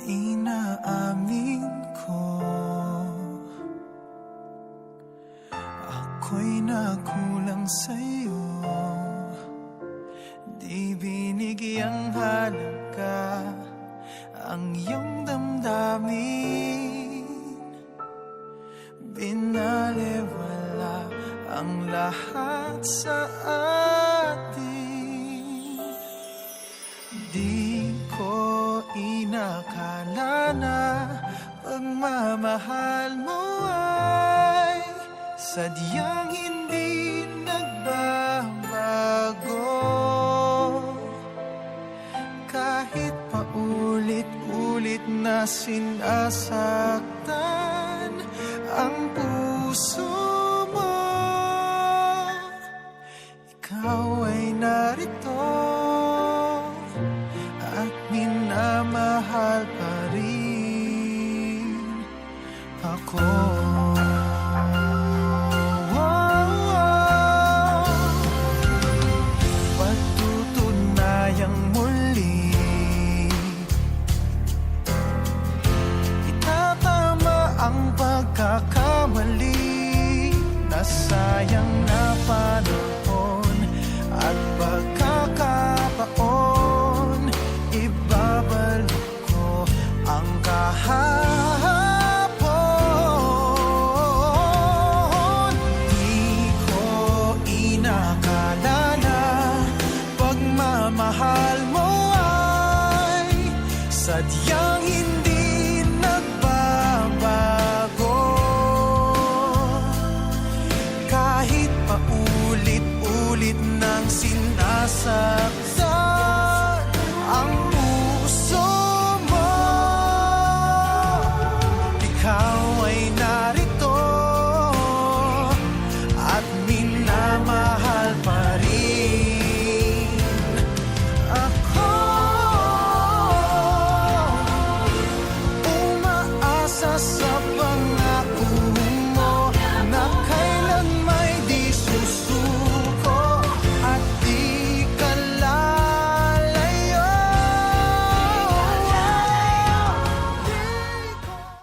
Inaamin ko, ako'y nakulang sa'yo. Di binigyang halaga ang iyong damdamin. Binaliwala ang lahat sa atin. Di ko inakala na pagmamahal mo ay sadyang hindi nagbabago. Kahit paulit-ulit na sinasaktan ang puso mo, ikaw ay narito at minamahal pa rin ako. Patutunayang muli itatama ang pagkakamali, nasayang na panahon at pagkakataon. Ibabalik ko ang kahapon. Di ko inakala na pagmamahal mo ay sadyang hindi